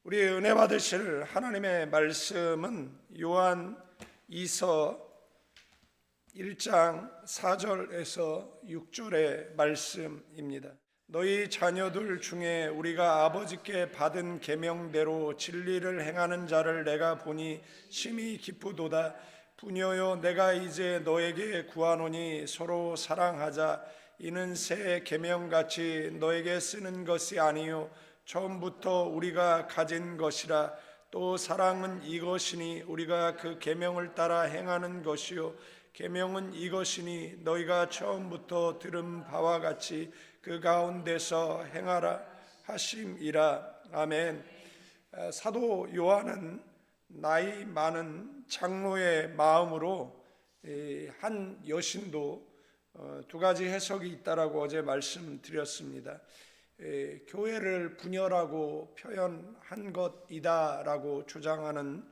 우리 은혜 받으실 하나님의 말씀은 요한 2서 1장 4절에서 6절의 말씀입니다. 너희 자녀들 중에 우리가 아버지께 받은 계명대로 진리를 행하는 자를 내가 보니 심히 기쁘도다. 부녀여, 내가 이제 너에게 구하노니 서로 사랑하자. 이는 새 계명같이 너에게 쓰는 것이 아니요 처음부터 우리가 가진 것이라. 또 사랑은 이것이니 우리가 그 계명을 따라 행하는 것이요 계명은 이것이니 너희가 처음부터 들은 바와 같이 그 가운데서 행하라 하심이라. 아멘. 사도 요한은 나이 많은 장로의 마음으로 한 여신도 두 가지 해석이 있다라고 어제 말씀드렸습니다. 교회를 분열하고 표현한 것이다라고 주장하는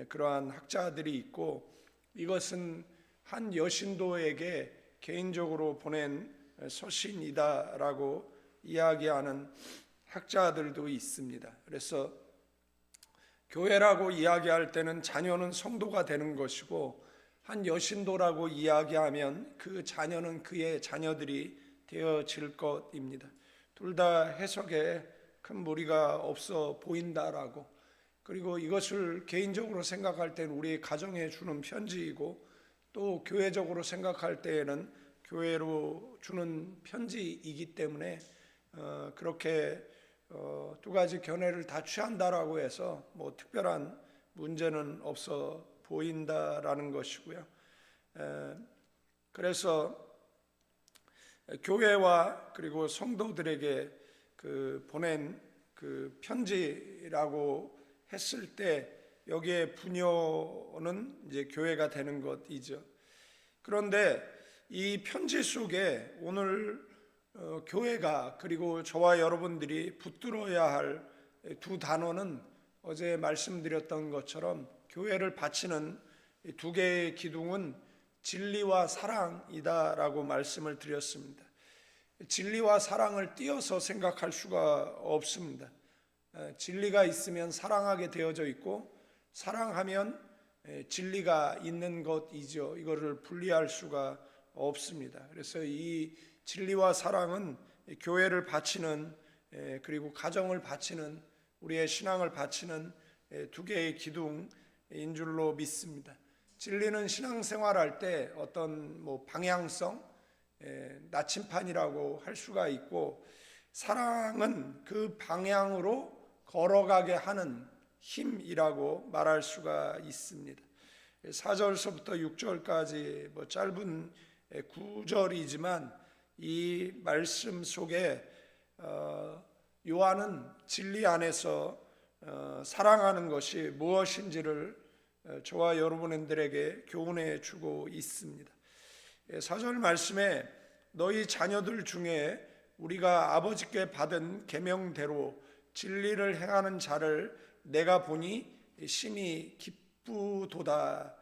그러한 학자들이 있고, 이것은 한 여신도에게 개인적으로 보낸 서신이다라고 이야기하는 학자들도 있습니다. 그래서 교회라고 이야기할 때는 자녀는 성도가 되는 것이고, 한 여신도라고 이야기하면 그 자녀는 그의 자녀들이 되어질 것입니다. 둘 다 해석에 큰 무리가 없어 보인다라고, 그리고 이것을 개인적으로 생각할 때는 우리 가정에 주는 편지이고, 또 교회적으로 생각할 때에는 교회로 주는 편지이기 때문에 그렇게 두 가지 견해를 다 취한다라고 해서 뭐 특별한 문제는 없어 보인다라는 것이고요. 그래서 교회와 그리고 성도들에게 보낸 그 편지라고 했을 때 여기에 부녀는 이제 교회가 되는 것이죠. 그런데 이 편지 속에 오늘 교회가 그리고 저와 여러분들이 붙들어야 할 두 단어는 어제 말씀드렸던 것처럼 교회를 바치는 두 개의 기둥은 진리와 사랑이다라고 말씀을 드렸습니다. 진리와 사랑을 띄어서 생각할 수가 없습니다. 진리가 있으면 사랑하게 되어져 있고, 사랑하면 진리가 있는 것이죠. 이거를 분리할 수가 없습니다. 그래서 이 진리와 사랑은 교회를 바치는, 그리고 가정을 바치는, 우리의 신앙을 바치는 두 개의 기둥인 줄로 믿습니다. 진리는 신앙생활할 때 어떤 방향성, 나침판이라고 할 수가 있고, 사랑은 그 방향으로 걸어가게 하는 힘이라고 말할 수가 있습니다. 4절서부터 6절까지 짧은 구절이지만 이 말씀 속에 요한은 진리 안에서 사랑하는 것이 무엇인지를 저와 여러분들에게 교훈해 주고 있습니다. 4절 말씀에 너희 자녀들 중에 우리가 아버지께 받은 계명대로 진리를 행하는 자를 내가 보니 심히 기쁘도다.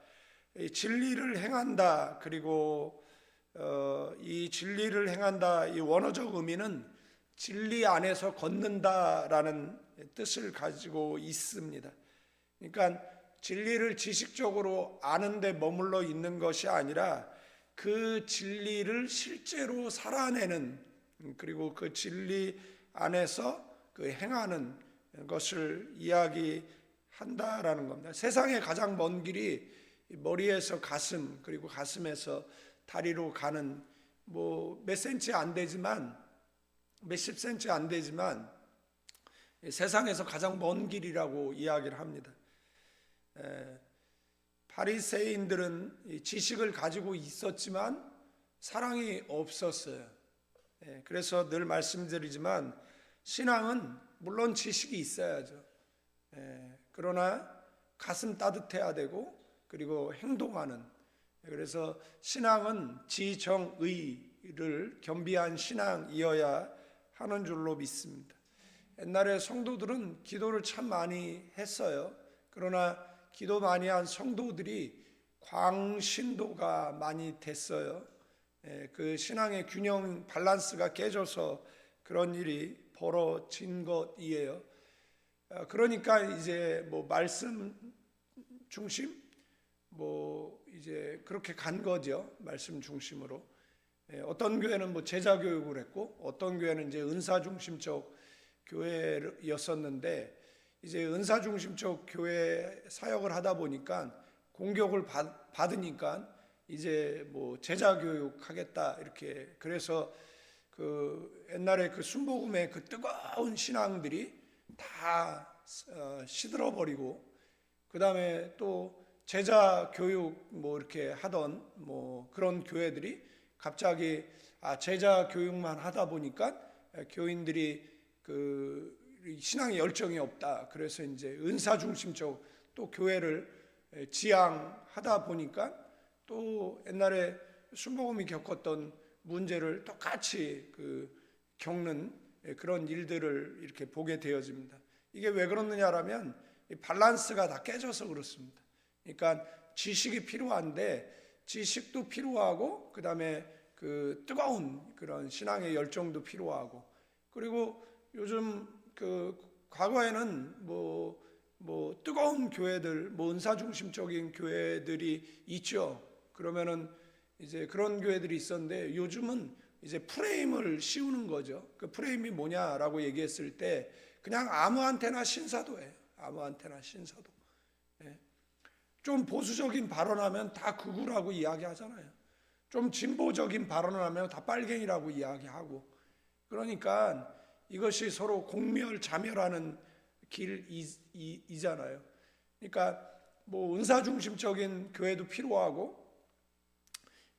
진리를 행한다, 그리고 이 진리를 행한다, 이 원어적 의미는 진리 안에서 걷는다라는 뜻을 가지고 있습니다. 그러니까 진리를 지식적으로 아는 데 머물러 있는 것이 아니라 그 진리를 실제로 살아내는, 그리고 그 진리 안에서 행하는 것을 이야기한다라는 겁니다. 세상에 가장 먼 길이 머리에서 가슴, 그리고 가슴에서 다리로 가는 몇 센치 안 되지만, 몇십 센치 안 되지만 세상에서 가장 먼 길이라고 이야기를 합니다. 바리새인들은 지식을 가지고 있었지만 사랑이 없었어요. 그래서 늘 말씀드리지만 신앙은 물론 지식이 있어야죠. 그러나 가슴 따뜻해야 되고, 그리고 행동하는, 그래서 신앙은 지정의를 겸비한 신앙이어야 하는 줄로 믿습니다. 옛날에 성도들은 기도를 참 많이 했어요. 그러나 기도 많이 한 성도들이 광신도가 많이 됐어요. 그 신앙의 균형, 밸런스가 깨져서 그런 일이 벌어진 것이에요. 그러니까 이제 뭐 말씀 중심 뭐 이제 그렇게 간 거죠. 말씀 중심으로. 어떤 교회는 뭐 제자 교육을 했고 어떤 교회는 이제 은사 중심적 교회였었는데 이제 은사 중심적 교회 사역을 하다 보니까 공격을 받으니까 이제 뭐 제자 교육 하겠다 이렇게. 그래서 그 옛날에 그 순복음의 그 뜨거운 신앙들이 다 시들어 버리고, 그 다음에 또 제자 교육 뭐 이렇게 하던 뭐 그런 교회들이 갑자기 제자 교육만 하다 보니까 교인들이 그 신앙의 열정이 없다. 그래서 이제 은사 중심적 또 교회를 지향하다 보니까 또 옛날에 순복음이 겪었던 문제를 똑같이 겪는 그런 일들을 이렇게 보게 되어집니다. 이게 왜 그렇느냐라면 밸런스가 다 깨져서 그렇습니다. 그러니까 지식이 필요한데 지식도 필요하고 그 다음에 그 뜨거운 그런 신앙의 열정도 필요하고, 그리고 요즘 과거에는 뭐 뜨거운 교회들, 뭐 은사 중심적인 교회들이 있죠. 그러면은 이제 그런 교회들이 있었는데 요즘은 이제 프레임을 씌우는 거죠. 그 프레임이 뭐냐라고 얘기했을 때 그냥 아무한테나 신사도예요. 아무한테나 신사도. 좀 보수적인 발언하면 다 극우라고 이야기하잖아요. 좀 진보적인 발언을 하면 다 빨갱이라고 이야기하고. 그러니까 이것이 서로 공멸자멸하는 길이잖아요. 그러니까 뭐 은사 중심적인 교회도 필요하고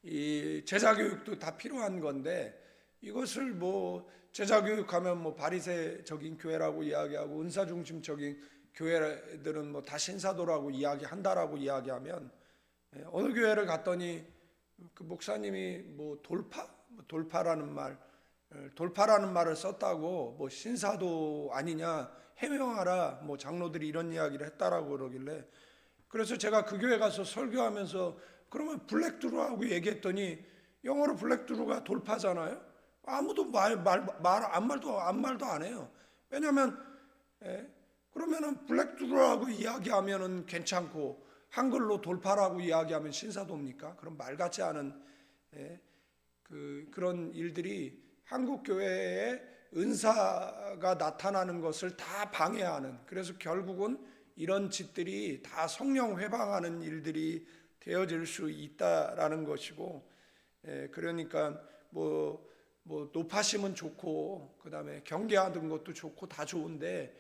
이 제자 교육도 다 필요한 건데, 이것을 뭐 제자 교육하면 뭐 바리새적인 교회라고 이야기하고 은사 중심적인 교회들은 뭐 다 신사도라고 이야기한다라고 이야기하면, 어느 교회를 갔더니 그 목사님이 뭐 돌파라는 말을 썼다고 뭐 신사도 아니냐 해명하라 뭐 장로들이 이런 이야기를 했다라고 그러길래, 그래서 제가 그 교회 가서 설교하면서 그러면 블랙드루라고 얘기했더니 영어로 블랙드루가 돌파잖아요. 아무도 말도 안 해요. 왜냐하면 그러면은 블랙드루라고 이야기하면은 괜찮고 한글로 돌파라고 이야기하면 신사도입니까? 그럼 말 같지 않은 그런 일들이 한국 교회에 은사가 나타나는 것을 다 방해하는, 그래서 결국은 이런 짓들이 다 성령 회방하는 일들이 되어질 수 있다라는 것이고, 그러니까 뭐 높아심은 좋고 그 다음에 경계하는 것도 좋고 다 좋은데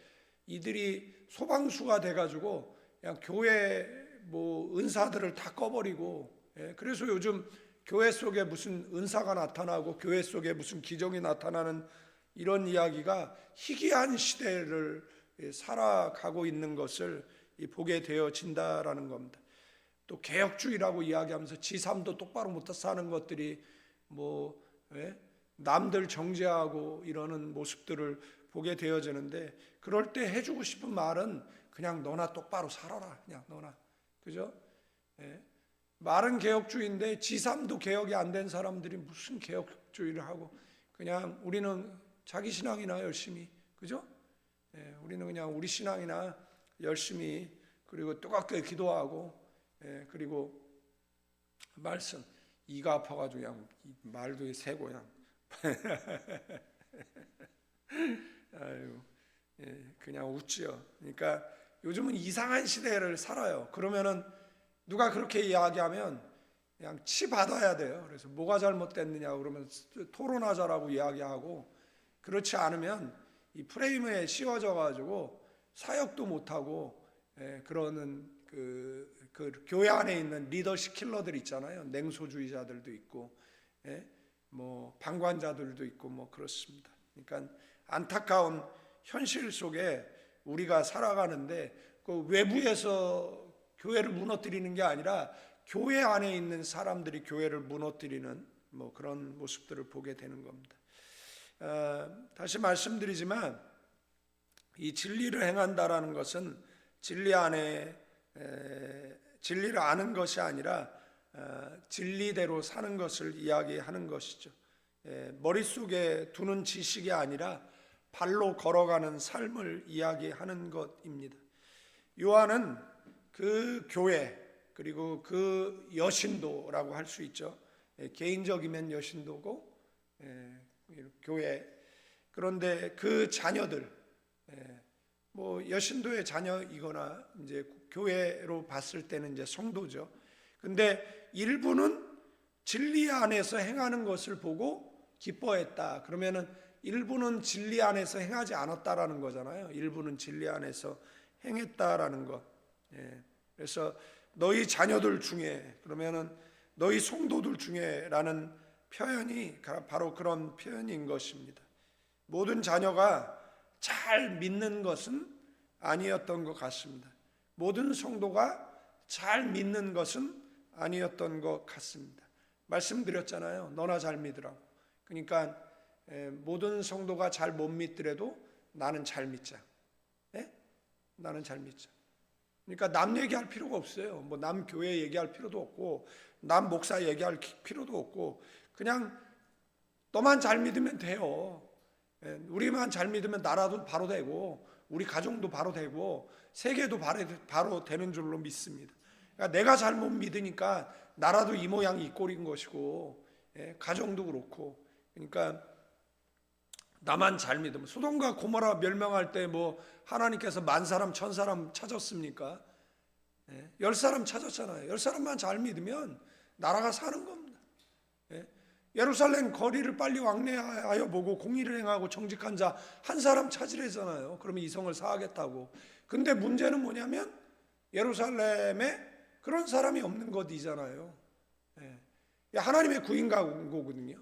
이들이 소방수가 돼가지고 그냥 교회 뭐 은사들을 다 꺼버리고, 그래서 요즘 교회 속에 무슨 은사가 나타나고 교회 속에 무슨 기적이 나타나는 이런 이야기가 희귀한 시대를 살아가고 있는 것을 보게 되어진다라는 겁니다. 또 개혁주의라고 이야기하면서 지3도 똑바로 못 사는 것들이 뭐 남들 정죄하고 이러는 모습들을 보게 되어지는데, 그럴 때 해주고 싶은 말은 그냥 너나 똑바로 살아라. 그냥 너나. 그죠? 말은 개혁주의인데 지3도 개혁이 안 된 사람들이 무슨 개혁주의를 하고, 그냥 우리는 자기 신앙이나 열심히, 그죠? 우리는 그냥 우리 신앙이나 열심히, 그리고 뜨겁게 기도하고, 그리고 말씀, 이가 아파가지고 그냥 말도 새고 그냥 아유, 그냥 웃지요. 그러니까 요즘은 이상한 시대를 살아요. 그러면은 누가 그렇게 이야기하면 그냥 치 받아야 돼요. 그래서 뭐가 잘못됐느냐 그러면 토론하자라고 이야기하고, 그렇지 않으면 이 프레임에 씌워져 가지고 사역도 못하고 그러는 그 교회 안에 있는 리더십 킬러들 있잖아요. 냉소주의자들도 있고 뭐 방관자들도 있고 뭐 그렇습니다. 그러니까 안타까운 현실 속에 우리가 살아가는데, 그 외부에서 교회를 무너뜨리는 게 아니라 교회 안에 있는 사람들이 교회를 무너뜨리는 뭐 그런 모습들을 보게 되는 겁니다. 다시 말씀드리지만 이 진리를 행한다라는 것은 진리를 아는 것이 아니라 진리대로 사는 것을 이야기하는 것이죠. 머릿속에 두는 지식이 아니라 발로 걸어가는 삶을 이야기하는 것입니다. 요한은 그 교회, 그리고 그 여신도라고 할 수 있죠. 개인적이면 여신도고 교회, 그런데 그 자녀들, 뭐 여신도의 자녀이거나 이제 교회로 봤을 때는 이제 성도죠. 근데 일부는 진리 안에서 행하는 것을 보고 기뻐했다. 그러면은 일부는 진리 안에서 행하지 않았다라는 거잖아요. 일부는 진리 안에서 행했다라는 것. 그래서 너희 자녀들 중에, 그러면은 너희 성도들 중에라는 표현이 바로 그런 표현인 것입니다. 모든 자녀가 잘 믿는 것은 아니었던 것 같습니다. 모든 성도가 잘 믿는 것은 아니었던 것 같습니다. 말씀드렸잖아요. 너나 잘 믿으라고. 그러니까 모든 성도가 잘 못 믿더라도 나는 잘 믿자. 나는 잘 믿자. 그러니까 남 얘기할 필요가 없어요. 뭐 남 교회 얘기할 필요도 없고, 남 목사 얘기할 필요도 없고, 그냥 너만 잘 믿으면 돼요. 우리만 잘 믿으면 나라도 바로 되고, 우리 가정도 바로 되고, 세계도 바로 되는 줄로 믿습니다. 그러니까 내가 잘못 믿으니까 나라도 이 모양 이 꼴인 것이고, 가정도 그렇고. 그러니까 나만 잘 믿으면, 소돔과 고모라 멸망할 때 뭐 하나님께서 10,000사람 1,000사람 찾았습니까? 10사람 찾았잖아요. 10사람만 잘 믿으면 나라가 사는 겁니다. 예루살렘 거리를 빨리 왕래하여 보고 공의를 행하고 정직한 자 한 사람 찾으래잖아요. 그러면 이성을 사하겠다고. 근데 문제는 뭐냐면 예루살렘에 그런 사람이 없는 것이잖아요. 하나님의 구인 광고거든요.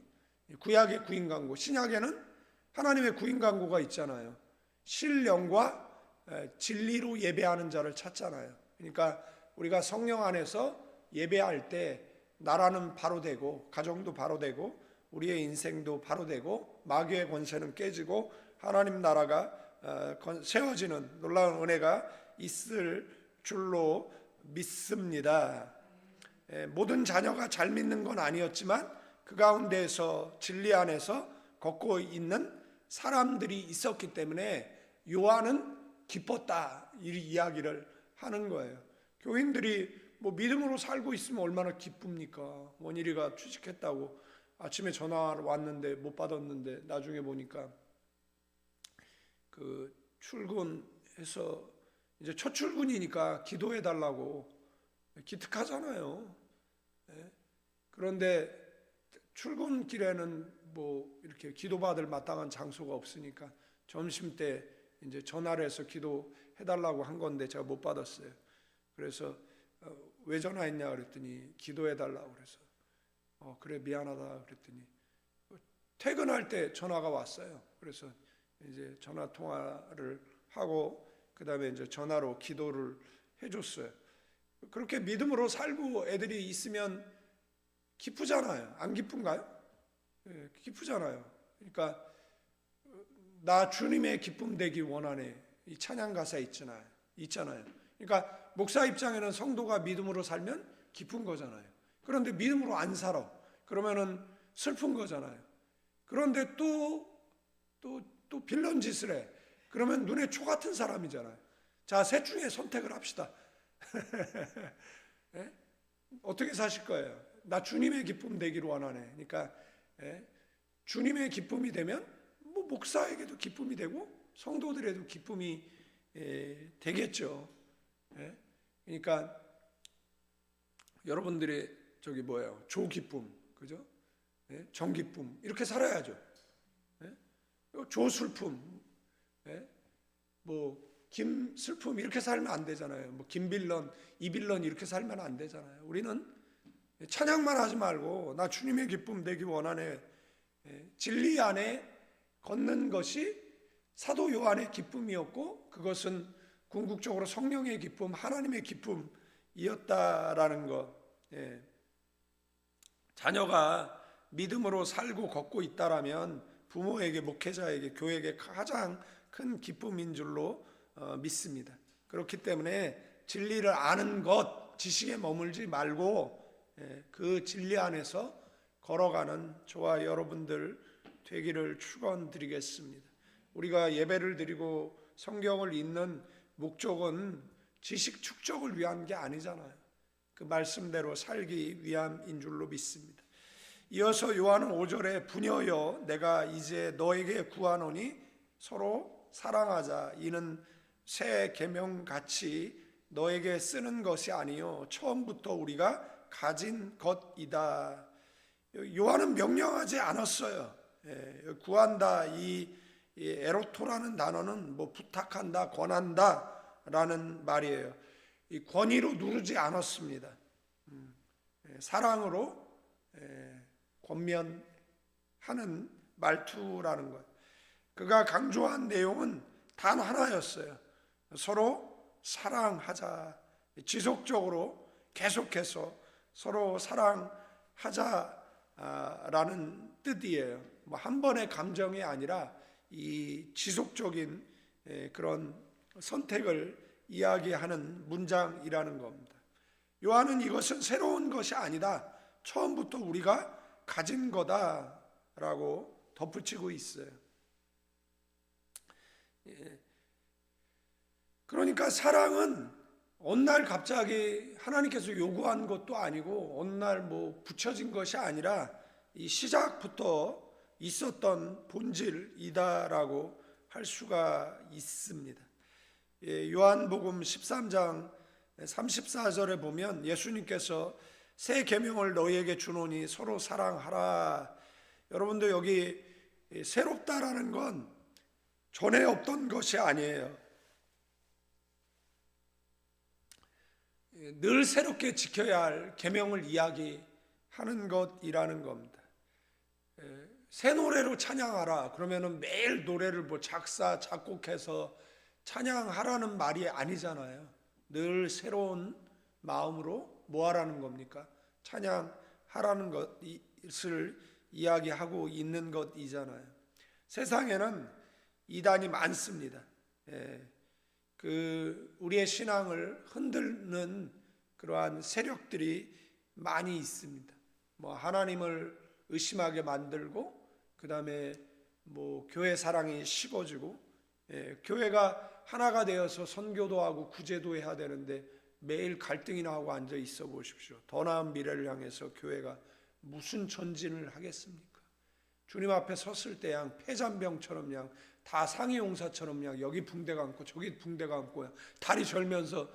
구약의 구인 광고, 신약에는 하나님의 구인 광고가 있잖아요. 신령과 진리로 예배하는 자를 찾잖아요. 그러니까 우리가 성령 안에서 예배할 때 나라는 바로 되고, 가정도 바로 되고, 우리의 인생도 바로 되고, 마귀의 권세는 깨지고 하나님 나라가 세워지는 놀라운 은혜가 있을 줄로 믿습니다. 모든 자녀가 잘 믿는 건 아니었지만 그 가운데에서 진리 안에서 걷고 있는 사람들이 있었기 때문에 요한은 기뻤다, 이 이야기를 하는 거예요. 교인들이 뭐 믿음으로 살고 있으면 얼마나 기쁩니까? 원일이가 취직했다고 아침에 전화 왔는데 못 받았는데 나중에 보니까 그 출근해서 이제 첫 출근이니까 기도해 달라고 기특하잖아요. 그런데 출근길에는 뭐 이렇게 기도받을 마땅한 장소가 없으니까 점심 때 이제 전화를 해서 기도해 달라고 한 건데 제가 못 받았어요. 그래서 왜 전화했냐 그랬더니 기도해 달라고 그래서 그래 미안하다 그랬더니 퇴근할 때 전화가 왔어요. 그래서 이제 전화 통화를 하고 그다음에 이제 전화로 기도를 해줬어요. 그렇게 믿음으로 살고 애들이 있으면 기쁘잖아요. 안 기쁜가요? 기쁘잖아요. 그러니까 나 주님의 기쁨 되기 원하네, 이 찬양 가사 있잖아요. 그러니까 목사 입장에는 성도가 믿음으로 살면 기쁜 거잖아요. 그런데 믿음으로 안 살아 그러면은 슬픈 거잖아요. 그런데 또 빌런 짓을 해. 그러면 눈에 초 같은 사람이잖아요. 자, 셋 중에 선택을 합시다. 어떻게 사실 거예요? 나 주님의 기쁨 되기를 원하네. 그러니까 주님의 기쁨이 되면 뭐 목사에게도 기쁨이 되고 성도들에도 기쁨이 되겠죠. 그러니까 여러분들의 저기 뭐예요? 조기쁨, 그죠? 정기쁨 이렇게 살아야죠. 조슬픔, 뭐 김슬픔 이렇게 살면 안 되잖아요. 뭐 김빌런, 이빌런 이렇게 살면 안 되잖아요. 우리는 찬양만 하지 말고 나 주님의 기쁨 되기 원하네. 진리 안에 걷는 것이 사도 요한의 기쁨이었고 그것은 궁극적으로 성령의 기쁨, 하나님의 기쁨이었다라는 것. 자녀가 믿음으로 살고 걷고 있다라면 부모에게, 목회자에게, 교회에게 가장 큰 기쁨인 줄로 믿습니다. 그렇기 때문에 진리를 아는 것, 지식에 머물지 말고 그 진리 안에서 걸어가는 저와 여러분들 되기를 축원드리겠습니다. 우리가 예배를 드리고 성경을 읽는 목적은 지식 축적을 위한 게 아니잖아요. 그 말씀대로 살기 위함인 줄로 믿습니다. 이어서 요한은 5절에 부녀여 내가 이제 너에게 구하노니 서로 사랑하자. 이는 새 계명같이 너에게 쓰는 것이 아니요 처음부터 우리가 가진 것이다. 요한은 명령하지 않았어요. 구한다, 이 에로토라는 단어는 뭐 부탁한다, 권한다 라는 말이에요. 이 권위로 누르지 않았습니다. 사랑으로 권면하는 말투라는 것. 그가 강조한 내용은 단 하나였어요. 서로 사랑하자. 지속적으로 계속해서 서로 사랑하자라는 뜻이에요. 뭐 한 번의 감정이 아니라 이 지속적인 그런 선택을 이야기하는 문장이라는 겁니다. 요한은 이것은 새로운 것이 아니다. 처음부터 우리가 가진 거다라고 덧붙이고 있어요. 그러니까 사랑은 어느 날 갑자기 하나님께서 요구한 것도 아니고 어느 날 뭐 붙여진 것이 아니라 이 시작부터 있었던 본질이다라고 할 수가 있습니다. 요한복음 13장 34절에 보면 예수님께서 새 계명을 너희에게 주노니 서로 사랑하라. 여러분도 여기 새롭다라는 건 전에 없던 것이 아니에요. 늘 새롭게 지켜야 할 계명을 이야기하는 것이라는 겁니다. 새 노래로 찬양하라 그러면은 매일 노래를 뭐 작사 작곡해서 찬양하라는 말이 아니잖아요. 늘 새로운 마음으로 뭐 하라는 겁니까? 찬양하라는 것을 이야기하고 있는 것이잖아요. 세상에는 이단이 많습니다. 우리의 신앙을 흔드는 그러한 세력들이 많이 있습니다. 뭐 하나님을 의심하게 만들고, 그 다음에 뭐 교회 사랑이 식어지고, 교회가 하나가 되어서 선교도 하고 구제도 해야 되는데 매일 갈등이나 하고 앉아 있어 보십시오. 더 나은 미래를 향해서 교회가 무슨 전진을 하겠습니까? 주님 앞에 섰을 때 양 폐잔병처럼 양 다 상해용사처럼 양 여기 붕대가 감고 저기 붕대가 감고 다리 절면서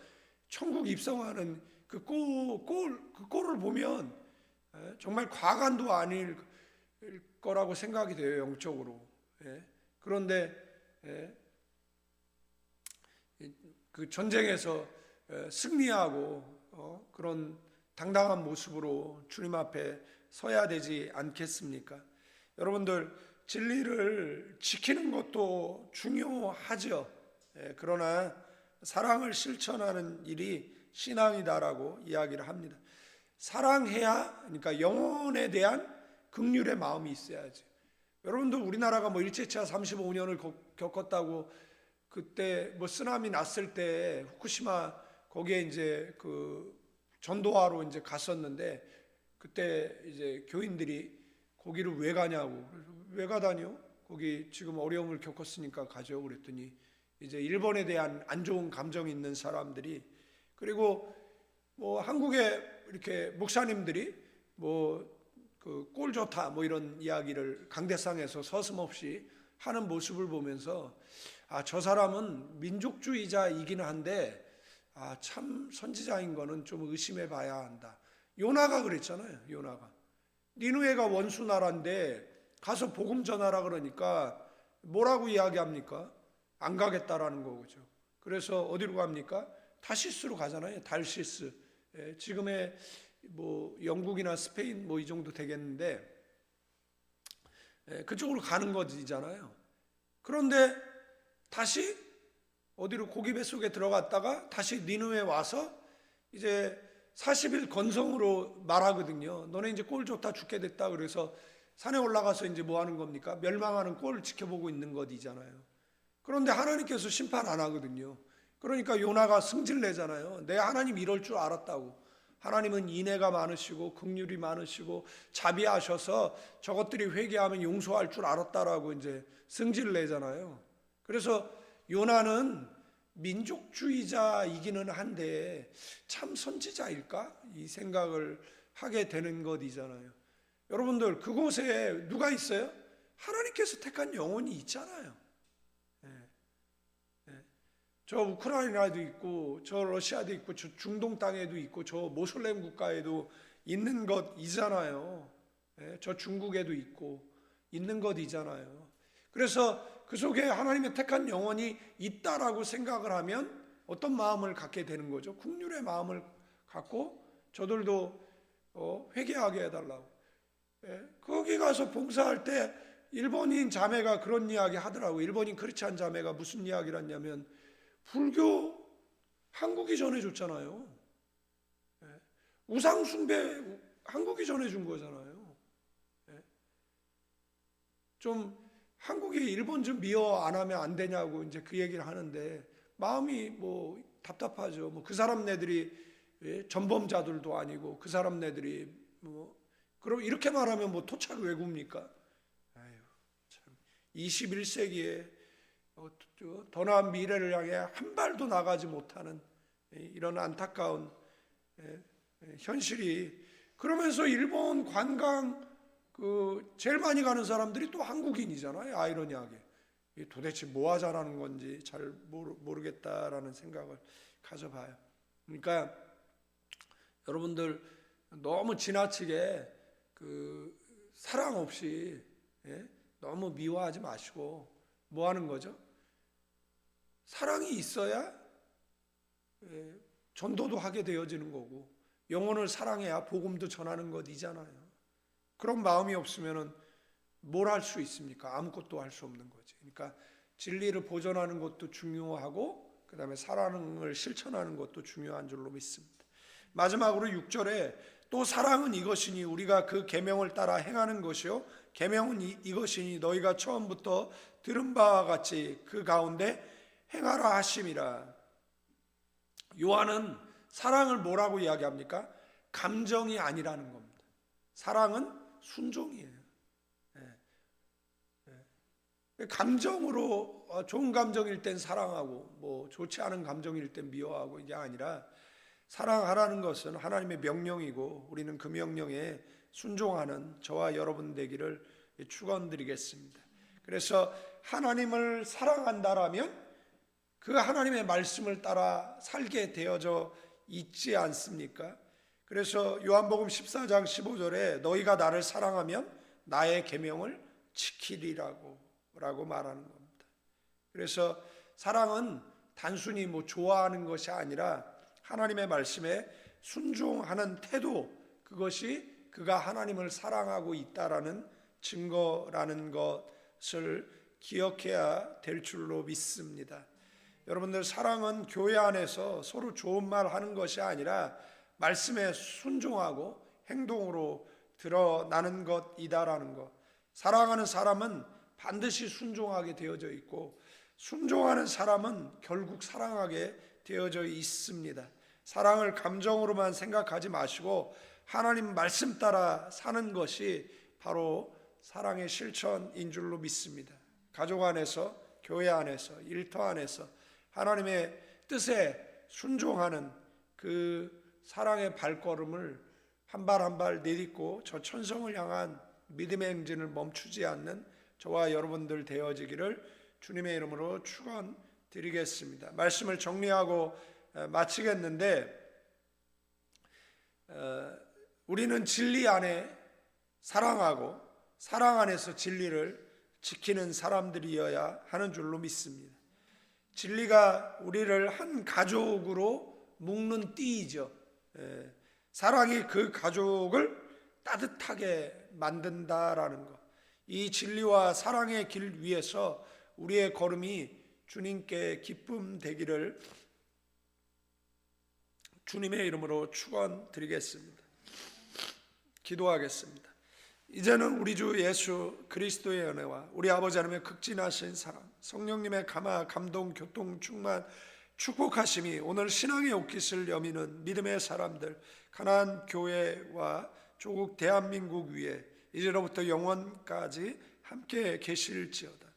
천국 입성하는 그 꼴을 보면 정말 과간도 아닐 거라고 생각이 돼요, 영적으로. 그런데 그 전쟁에서 승리하고 그런 당당한 모습으로 주님 앞에 서야 되지 않겠습니까? 여러분들, 진리를 지키는 것도 중요하죠. 그러나 사랑을 실천하는 일이 신앙이다라고 이야기를 합니다. 사랑해야, 그러니까 영혼에 대한 긍휼의 마음이 있어야지. 여러분들, 우리나라가 뭐 일제차 35년을 겪었다고, 그때 뭐 쓰나미 났을 때 후쿠시마 거기에 이제 그 전도하러 이제 갔었는데, 그때 이제 교인들이 거기를 왜 가냐고. 왜 가다니요? 거기 지금 어려움을 겪었으니까 가죠. 그랬더니 이제 일본에 대한 안 좋은 감정이 있는 사람들이, 그리고 뭐 한국의 이렇게 목사님들이 뭐 그 꼴 좋다 뭐 이런 이야기를 강대상에서 서슴없이 하는 모습을 보면서, 저 사람은 민족주의자이긴 한데 참 선지자인 거는 좀 의심해 봐야 한다. 요나가 그랬잖아요. 요나가 니느웨가 원수 나라인데 가서 복음 전하라 그러니까 뭐라고 이야기합니까? 안 가겠다라는 거죠. 그래서 어디로 갑니까? 타시스로 가잖아요. 달시스. 지금의 뭐 영국이나 스페인 뭐 이 정도 되겠는데 그쪽으로 가는 것이잖아요. 그런데 다시 어디로 고기 뱃속에 들어갔다가 다시 니느웨 와서 이제 40일 건성으로 말하거든요. 너네 이제 꼴 좋다 죽게 됐다. 그래서 산에 올라가서 이제 뭐 하는 겁니까? 멸망하는 꼴 지켜보고 있는 것이잖아요. 그런데 하나님께서 심판 안 하거든요. 그러니까 요나가 승질내잖아요. 내 하나님 이럴 줄 알았다고. 하나님은 인애가 많으시고 긍휼이 많으시고 자비하셔서 저것들이 회개하면 용서할 줄 알았다라고 이제 승질내잖아요. 그래서 요나는 민족주의자이기는 한데 참 선지자일까? 이 생각을 하게 되는 것이잖아요. 여러분들, 그곳에 누가 있어요? 하나님께서 택한 영혼이 있잖아요. 저 우크라이나도 있고, 저 러시아도 있고, 저 중동 땅에도 있고, 저 모슬렘 국가에도 있는 것이잖아요. 저 중국에도 있고 있는 것이잖아요. 그래서 그 속에 하나님의 택한 영혼이 있다라고 생각을 하면 어떤 마음을 갖게 되는 거죠? 긍휼의 마음을 갖고 저들도 회개하게 해달라고. 거기 가서 봉사할 때 일본인 자매가 그런 이야기 하더라고요. 일본인 크리스찬 자매가 무슨 이야기를 했냐면, 불교 한국이 전해줬잖아요. 우상숭배 한국이 전해준 거잖아요. 좀 한국이 일본 좀 미워 안 하면 안 되냐고 이제 그 얘기를 하는데, 마음이 뭐 답답하죠. 뭐 그 사람네들이 전범자들도 아니고 그 사람네들이 뭐 그럼 이렇게 말하면 뭐 토착 왜굽니까? 아유, 참 21세기에 더 나은 미래를 향해 한 발도 나가지 못하는 이런 안타까운 현실이, 그러면서 일본 관광 제일 많이 가는 사람들이 또 한국인이잖아요. 아이러니하게. 도대체 뭐 하자라는 건지 잘 모르겠다라는 생각을 가져봐요. 그러니까 여러분들 너무 지나치게 사랑 없이 너무 미워하지 마시고 뭐 하는 거죠? 사랑이 있어야 전도도 하게 되어지는 거고, 영혼을 사랑해야 복음도 전하는 것이잖아요. 그런 마음이 없으면 뭘 할 수 있습니까? 아무것도 할 수 없는 거지. 그러니까 진리를 보존하는 것도 중요하고, 그 다음에 사랑을 실천하는 것도 중요한 줄로 믿습니다. 마지막으로 6절에 또 사랑은 이것이니 우리가 그 계명을 따라 행하는 것이요, 계명은 이것이니 너희가 처음부터 들은 바와 같이 그 가운데 행하라 하심이라. 요한은 사랑을 뭐라고 이야기합니까? 감정이 아니라는 겁니다. 사랑은 순종이에요. 감정으로 좋은 감정일 땐 사랑하고 뭐 좋지 않은 감정일 땐 미워하고 이게 아니라, 사랑하라는 것은 하나님의 명령이고 우리는 그 명령에 순종하는 저와 여러분 되기를 축원드리겠습니다. 그래서 하나님을 사랑한다라면 그 하나님의 말씀을 따라 살게 되어져 있지 않습니까? 그래서 요한복음 14장 15절에 너희가 나를 사랑하면 나의 계명을 지키리라고 말하는 겁니다. 그래서 사랑은 단순히 뭐 좋아하는 것이 아니라 하나님의 말씀에 순종하는 태도, 그것이 그가 하나님을 사랑하고 있다라는 증거라는 것을 기억해야 될 줄로 믿습니다. 여러분들, 사랑은 교회 안에서 서로 좋은 말 하는 것이 아니라 말씀에 순종하고 행동으로 드러나는 것이다라는 것. 사랑하는 사람은 반드시 순종하게 되어져 있고, 순종하는 사람은 결국 사랑하게 되어져 있습니다. 사랑을 감정으로만 생각하지 마시고 하나님 말씀 따라 사는 것이 바로 사랑의 실천인 줄로 믿습니다. 가족 안에서, 교회 안에서, 일터 안에서 하나님의 뜻에 순종하는 그 사랑의 발걸음을 한 발 한 발 내딛고 저 천성을 향한 믿음의 행진을 멈추지 않는 저와 여러분들 되어지기를 주님의 이름으로 축원드리겠습니다. 말씀을 정리하고 마치겠는데, 우리는 진리 안에 사랑하고 사랑 안에서 진리를 지키는 사람들이어야 하는 줄로 믿습니다. 진리가 우리를 한 가족으로 묶는 띠이죠. 사랑이 그 가족을 따뜻하게 만든다라는 것. 이 진리와 사랑의 길 위에서 우리의 걸음이 주님께 기쁨 되기를 주님의 이름으로 축원드리겠습니다. 기도하겠습니다. 이제는 우리 주 예수 그리스도의 은혜와 우리 아버지 하나님의 극진하신 사랑, 성령님의 감화, 감동, 교통, 충만, 축복하심이 오늘 신앙의 옷깃을 여미는 믿음의 사람들, 가나안 교회와 조국 대한민국 위에 이제로부터 영원까지 함께 계실지어다.